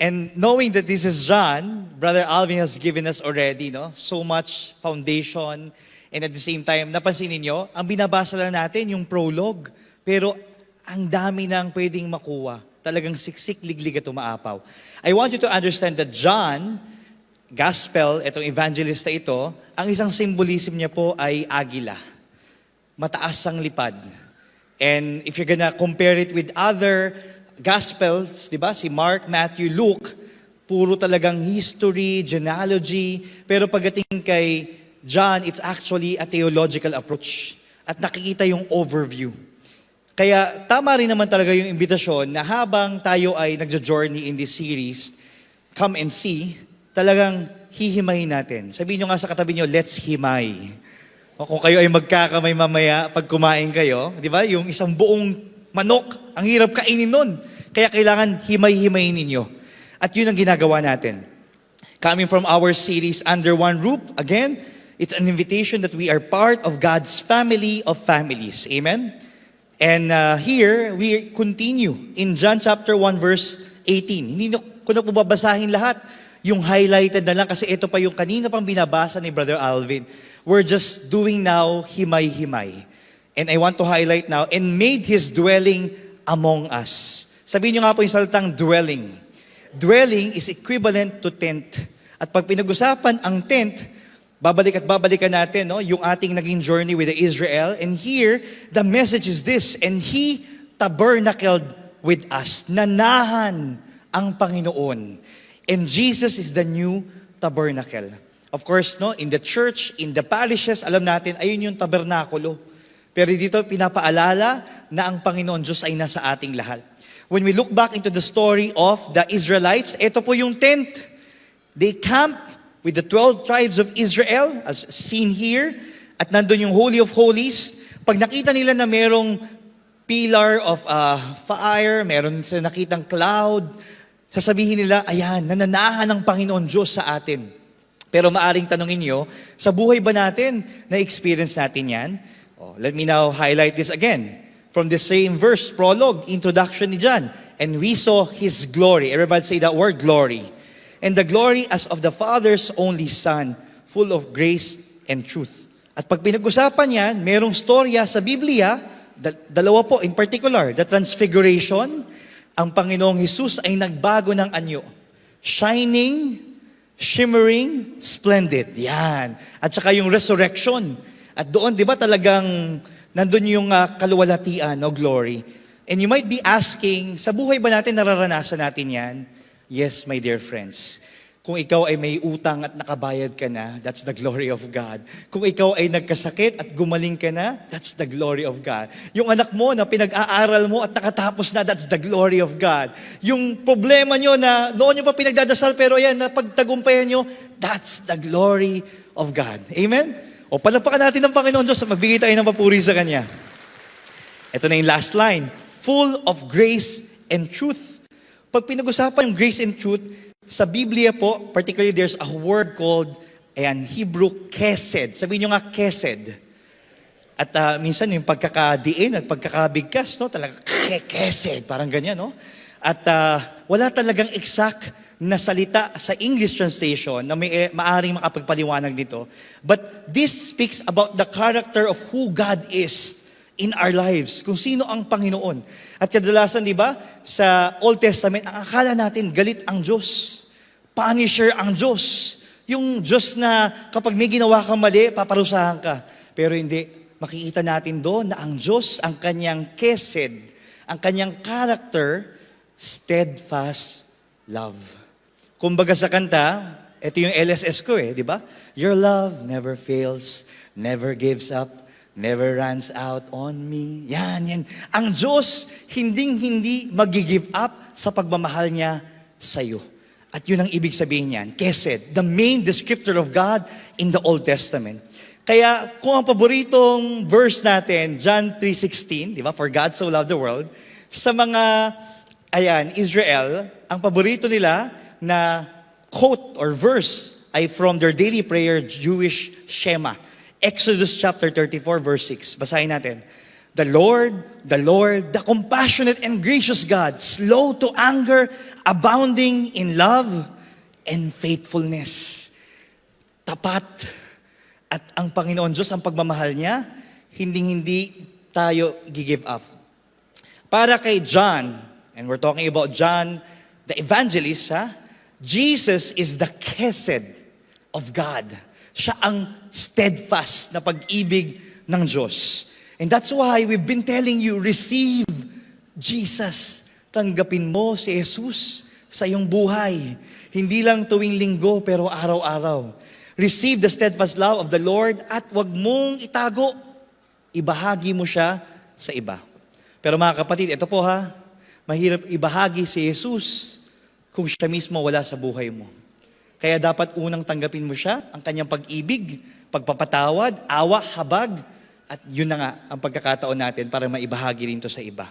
S4: And knowing that this is John, Brother Alvin has given us already so much foundation. And at the same time, napansin ninyo, ang binabasa lang natin yung prologue. Pero ang dami nang pwedeng makuha. Talagang siksik, liglig at umaapaw. I want you to understand that John, Gospel, itong evangelista ito, ang isang symbolism niya po ay agila. mataas ang lipad. And if you're gonna compare it with other Gospels, di ba? Si Mark, Matthew, Luke, puro talagang history, genealogy. Pero pagdating kay John, it's actually a theological approach. At nakikita yung overview. Kaya tama rin naman talaga yung imbitasyon na habang tayo ay nagjo-journey in this series, Come and See, talagang hihimayin natin. Sabihin nyo nga sa katabi nyo, let's himay. O kung kayo ay magkakamay mamaya pag kumain kayo, di ba? Yung isang buong manok, ang hirap kainin nun. Kaya kailangan himay-himayin ninyo. At yun ang ginagawa natin. Coming from our series, Under One Roof, again, it's an invitation that we are part of God's family of families. Amen? And here, we continue in John chapter 1, verse 18. Hindi ko na po babasahin lahat. Yung highlighted na lang kasi ito pa yung kanina pang binabasa ni Brother Alvin. We're just doing now himay-himay. And I want to highlight now, and made His dwelling among us. Sabihin nyo nga po yung salitang dwelling. Dwelling is equivalent to tent. At pag pinag-usapan ang tent, babalik at babalikan natin yung ating naging journey with Israel. And here, the message is this, and He tabernacled with us. Nanahan ang Panginoon. And Jesus is the new tabernacle. Of course, in the church, in the parishes, alam natin, ayun yung tabernakulo. Pero dito, pinapaalala na ang Panginoon Diyos ay nasa ating lahat. When we look back into the story of the Israelites, ito po yung tent. They camped with the 12 tribes of Israel, as seen here, at nandun yung Holy of Holies. Pag nakita nila na merong pillar of fire, meron sila nakitang cloud, sasabihin nila, ayan, nananahan ng Panginoon Diyos sa atin. Pero maaring tanongin nyo, sa buhay ba natin, na-experience natin yan? Let me now highlight this again. From the same verse, prologue, introduction ni John. And we saw His glory. Everybody say that word, glory. And the glory as of the Father's only Son, full of grace and truth. At pag pinag-usapan yan, merong storya sa Biblia, dalawa po in particular, the Transfiguration, ang Panginoong Hesus ay nagbago ng anyo. Shining, shimmering, splendid. Yan. At saka yung resurrection. At doon, di ba talagang nandun yung kaluwalhatian, glory. And you might be asking, sa buhay ba natin nararanasan natin yan? Yes, my dear friends. Kung ikaw ay may utang at nakabayad ka na, that's the glory of God. Kung ikaw ay nagkasakit at gumaling ka na, that's the glory of God. Yung anak mo na pinag-aaral mo at nakatapos na, that's the glory of God. Yung problema nyo na noon nyo pa pinagdadasal pero ayan, napagtagumpayan nyo, that's the glory of God. Amen? O palapakan natin ng Panginoon Diyos at magbigay tayo ng papuri sa Kanya. Ito na yung last line. Full of grace and truth. Pag pinag-usapan yung grace and truth, sa Biblia po, particularly there's a word called, Hebrew, kesed. Sabihin nyo nga, kesed. At minsan yung pagkakadiin at pagkakabigkas, talaga, kesed, parang ganyan, At wala talagang exact na salita sa English translation na may maaring makapagpaliwanag dito. But this speaks about the character of who God is in our lives, kung sino ang Panginoon. At kadalasan, di ba, sa Old Testament, ang akala natin, galit ang Diyos. Punisher ang Diyos. Yung Diyos na kapag may ginawa kang mali, paparusahan ka. Pero hindi, makikita natin doon na ang Diyos, ang kanyang kesed, ang kanyang character, steadfast love. Kumbaga sa kanta, ito yung LSS ko di ba? Your love never fails, never gives up, never runs out on me. Yan. Ang Diyos, hindi mag-give up sa pagmamahal niya sa iyo. At yun ang ibig sabihin niyan. Kesed, the main descriptor of God in the Old Testament. Kaya kung ang paboritong verse natin, John 3:16, di ba? For God so loved the world. Sa mga, Israel, ang paborito nila na quote or verse ay from their daily prayer, Jewish Shema. Exodus chapter 34, verse 6. Basahin natin. The Lord, the compassionate and gracious God, slow to anger, abounding in love and faithfulness. Tapat. At ang Panginoon Diyos, ang pagmamahal niya, hindi tayo give up. Para kay John, and we're talking about John, the evangelist, Jesus is the kesed of God. Siya ang steadfast na pag-ibig ng Diyos. And that's why we've been telling you, receive Jesus. Tanggapin mo si Jesus sa iyong buhay. Hindi lang tuwing linggo, pero araw-araw. Receive the steadfast love of the Lord at wag mong itago. Ibahagi mo siya sa iba. Pero mga kapatid, ito po ha, mahirap ibahagi si Jesus kung siya mismo wala sa buhay mo. Kaya dapat unang tanggapin mo siya, ang kanyang pag-ibig, pagpapatawad, awa, habag, at yun na nga ang pagkakataon natin para maibahagi rin to sa iba.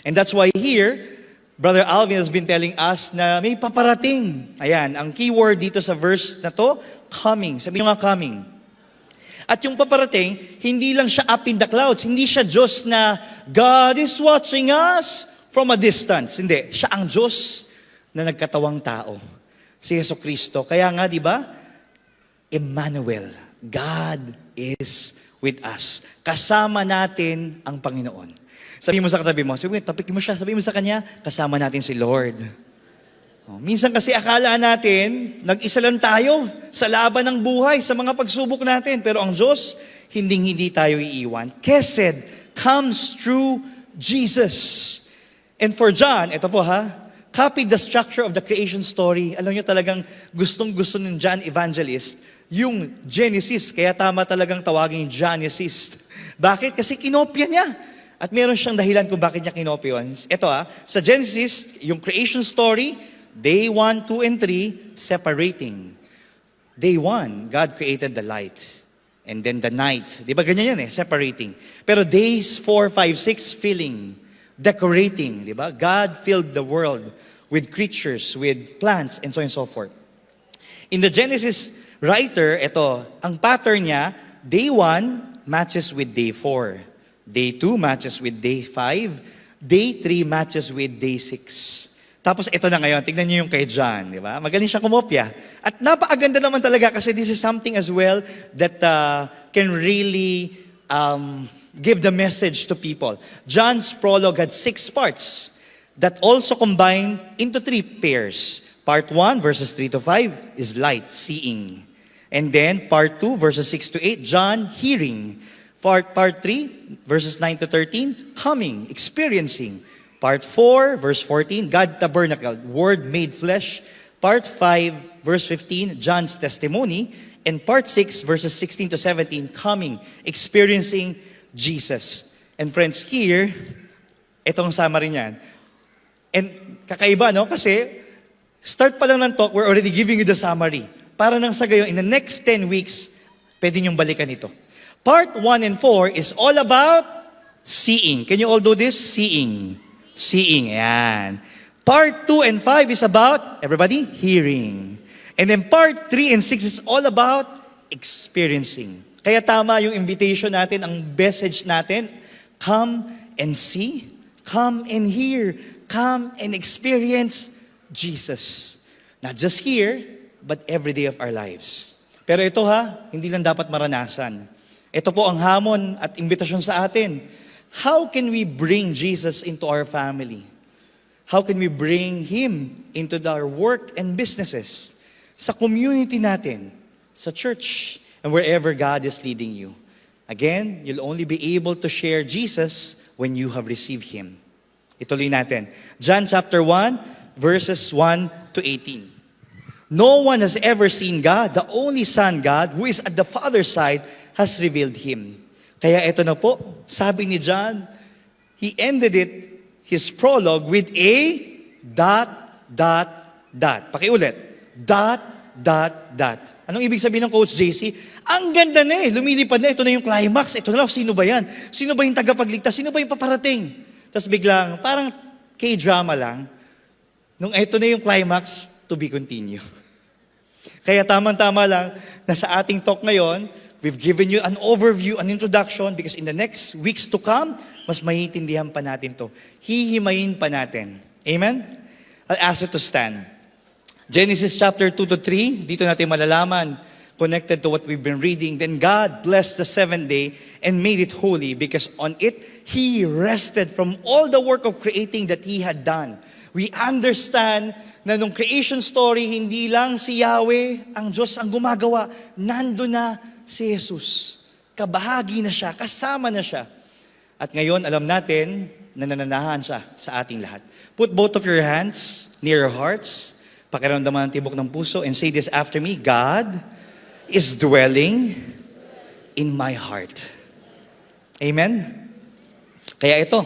S4: And that's why here, Brother Alvin has been telling us na may paparating. Ayan, ang keyword dito sa verse na to, coming. Sabi nyo nga coming. At yung paparating, hindi lang siya up in the clouds. Hindi siya Diyos na God is watching us from a distance. Hindi, siya ang Diyos na nagkatawang tao. Si Jesucristo. Kaya nga, di ba? Emmanuel, God is with us. Kasama natin ang Panginoon. Sabi mo sa katabi mo, tapik mo siya, sabi mo sa kanya, kasama natin si Lord. Minsan kasi akala natin, nag-isa lang tayo sa laban ng buhay, sa mga pagsubok natin. Pero ang Diyos, hindi tayo iiwan. Kesed comes through Jesus. And for John, ito po ha, copied the structure of the creation story. Alam niyo talagang gustong-gusto ng John Evangelist, yung Genesis, kaya tama talagang tawagin Genesis. Bakit? Kasi kinopya niya. At meron siyang dahilan kung bakit niya kinopya yun. Ito sa Genesis, yung creation story, day 1, 2, and 3, separating. Day 1, God created the light. And then the night. Di ba ganyan yan separating. Pero days 4, 5, 6, filling. Decorating, di ba? God filled the world with creatures, with plants, and so on and so forth. In the Genesis writer, ito, ang pattern niya, day 1 matches with day 4. Day 2 matches with day 5. Day 3 matches with day 6. Tapos ito na ngayon, tignan niyo yung kay John, di ba? Magaling siya kumopya. At napakaganda naman talaga kasi this is something as well that can really give the message to people. John's prologue had 6 parts that also combine into 3 pairs. Part 1, verses 3 to 5, is light, seeing. And then part 2, verses 6 to 8, John, hearing. Part 3, verses 9 to 13, coming, experiencing. Part 4, verse 14, God tabernacled, Word made flesh. Part 5, verse 15, John's testimony. And part 6, verses 16 to 17, coming, experiencing Jesus. And friends, here, itong summary niyan. And kakaiba, no? Kasi, start pa lang ng talk, we're already giving you the summary. Para nang sa gayon, in the next 10 weeks, pwede niyong balikan ito. Part 1 and 4 is all about seeing. Can you all do this? Seeing. Seeing, yan. Part 2 and 5 is about, everybody, hearing. And then part 3 and 6 is all about experiencing. Kaya tama yung invitation natin, ang message natin, come and see, come and hear, come and experience Jesus. Not just here, but every day of our lives. Pero ito hindi lang dapat maranasan. Ito po ang hamon at imbitasyon sa atin. How can we bring Jesus into our family? How can we bring Him into our work and businesses? Sa community natin, sa church, and wherever God is leading you. Again, you'll only be able to share Jesus when you have received Him. Ituloy natin. John chapter 1, verses 1 to 18. No one has ever seen God, the only Son God, who is at the Father's side, has revealed Him. Kaya ito na po, sabi ni John, he ended his prologue with a ... Pakiulit. ... Anong ibig sabihin ng Coach JC? Ang ganda na lumilipad na, ito na yung climax, ito na, sino ba yan? Sino ba yung tagapagligtas? Sino ba yung paparating? Tapos biglang, parang K-drama lang, nung ito na yung climax, to be continue. Kaya tamang-tama lang, na sa ating talk ngayon, we've given you an overview, an introduction, because in the next weeks to come, mas maiintindihan pa natin to. Hihimayin pa natin. Amen? I'll ask you to stand. Genesis chapter 2 to 3, dito natin malalaman, connected to what we've been reading. Then God blessed the 7th day and made it holy, because on it, He rested from all the work of creating that He had done. We understand na nung creation story, hindi lang si Yahweh, ang Diyos ang gumagawa, nando na si Jesus. Kabahagi na siya, kasama na siya. At ngayon, alam natin na nananahan siya sa ating lahat. Put both of your hands near your hearts, pakiramdaman ang tibok ng puso, and say this after me, God is dwelling in my heart. Amen? Kaya ito,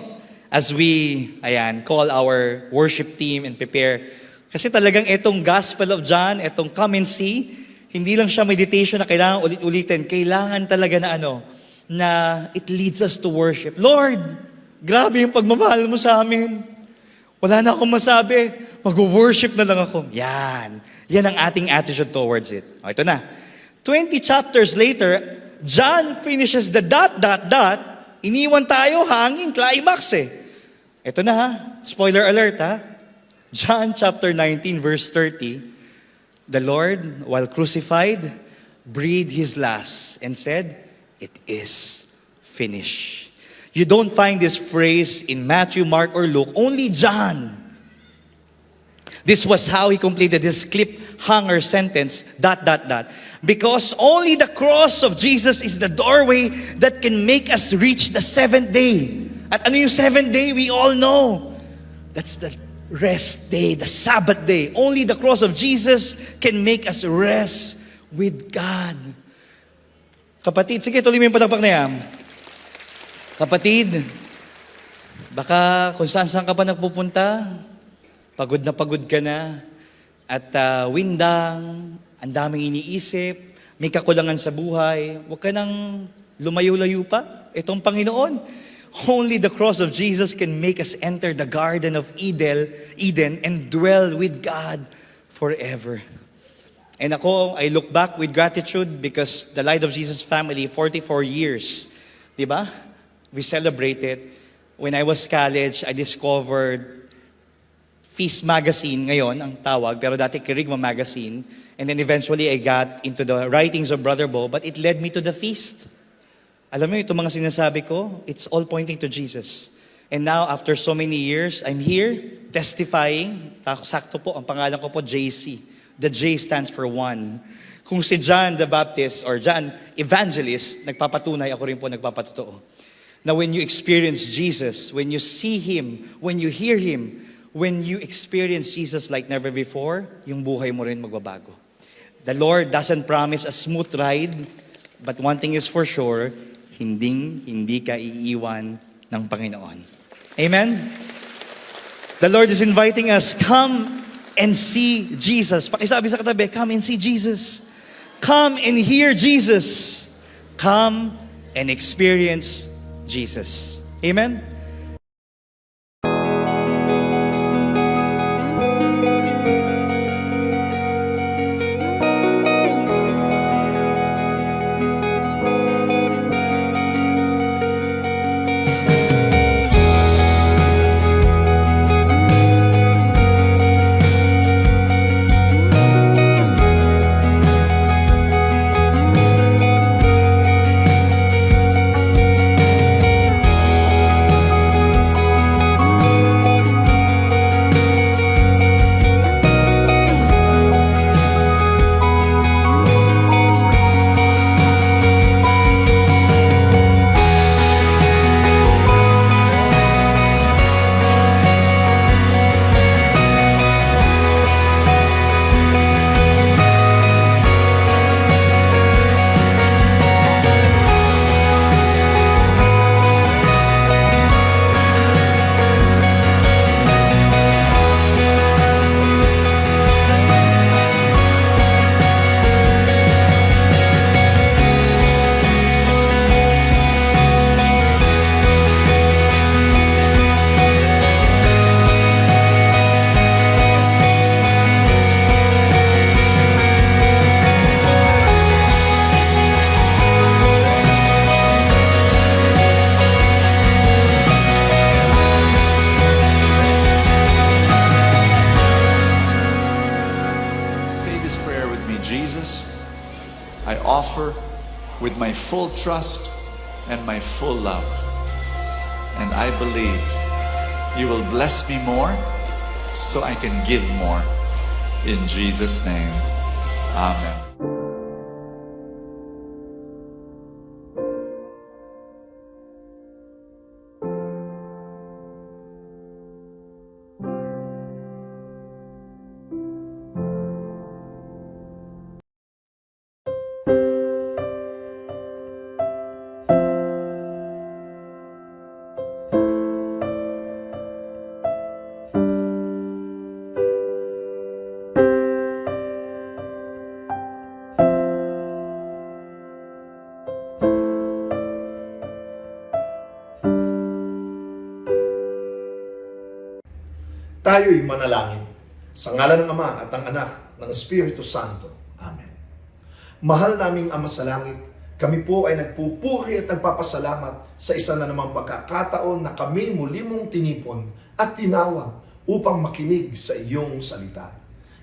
S4: as we, call our worship team and prepare, kasi talagang itong Gospel of John, itong Come and See, hindi lang siya meditation na kailangan ulit-ulitin, kailangan talaga na it leads us to worship. Lord, grabe yung pagmamahal mo sa amin. Wala na akong masabi. Mag-worship na lang ako. Yan ang ating attitude towards it. O, ito na. 20 chapters later, John finishes the ... Iniwan tayo hanging climax eh. Ito na ha. Spoiler alert ha. John chapter 19 verse 30. The Lord, while crucified, breathed His last and said, "It is finished." You don't find this phrase in Matthew, Mark, or Luke. Only John. This was how he completed his cliffhanger sentence, ... Because only the cross of Jesus is the doorway that can make us reach the seventh day. At ano yung seventh day? We all know. That's the rest day, the Sabbath day. Only the cross of Jesus can make us rest with God. Kapatid, sige, tuloy mo yung palakpak na yan. Kapatid, baka kung saan-saan ka pa nagpupunta, pagod na pagod ka na, at windang, ang daming iniisip, may kakulangan sa buhay, huwag ka nang lumayo-layo pa. Itong Panginoon, only the cross of Jesus can make us enter the Garden of Eden and dwell with God forever. And ako, I look back with gratitude because the Light of Jesus family, 44 years, di ba? We celebrated. When I was college, I discovered Feast Magazine ngayon, ang tawag, pero dati Kerygma Magazine. And then eventually I got into the writings of Brother Bo, but it led me to the Feast. Alam mo, itong mga sinasabi ko, it's all pointing to Jesus. And now, after so many years, I'm here testifying. Sakto po, ang pangalan ko po, JC. The J stands for one. Kung si John the Baptist or John Evangelist, nagpapatunay, ako rin po nagpapatotoo. Now, when you experience Jesus, when you see Him, when you hear Him, when you experience Jesus like never before, yung buhay mo rin magbabago. The Lord doesn't promise a smooth ride, but one thing is for sure, hindi ka iiwan ng Panginoon. Amen? The Lord is inviting us, come and see Jesus. Pakisabi sa katabi, come and see Jesus. Come and hear Jesus. Come and experience Jesus. Amen?
S5: I offer with my full trust and my full love. And I believe you will bless me more so I can give more. In Jesus' name, amen.
S1: Tayo'y manalangin. Sa ngalan ng Ama at ng Anak ng Espiritu Santo. Amen. Mahal naming Ama sa Langit, kami po ay nagpupuri at nagpapasalamat sa isa na namang pagkakataon na kami muli mong tinipon at tinawag upang makinig sa iyong salita.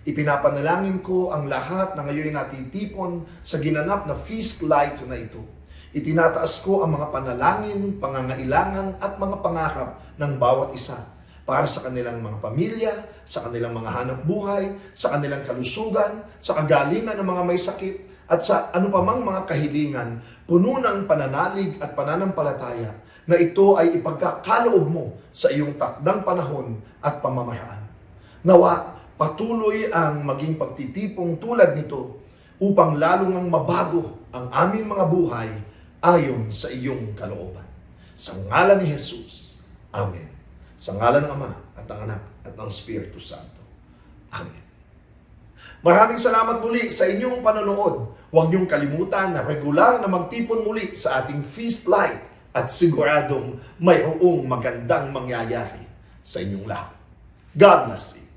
S1: Ipinapanalangin ko ang lahat na ngayon natitipon sa ginanap na feast light na ito. Itinataas ko ang mga panalangin, pangangailangan at mga pangarap ng bawat isa para sa kanilang mga pamilya, sa kanilang mga hanap buhay, sa kanilang kalusugan, sa kagalingan ng mga may sakit, at sa anupamang mga kahilingan, puno ng pananalig at pananampalataya na ito ay ipagkakaloob mo sa iyong takdang panahon at pamamaraan. Nawa, patuloy ang maging pagtitipong tulad nito upang lalong ang mabago ang aming mga buhay ayon sa iyong kalooban. Sa ngalan ni Jesus. Amen. Sa ngalan ng Ama at ng Anak at ng Espiritu Santo. Amen. Maraming salamat muli sa inyong panonood. Huwag niyong kalimutan na regular na magtipon muli sa ating feast light at siguradong mayroong magandang mangyayari sa inyong lahat. God bless you.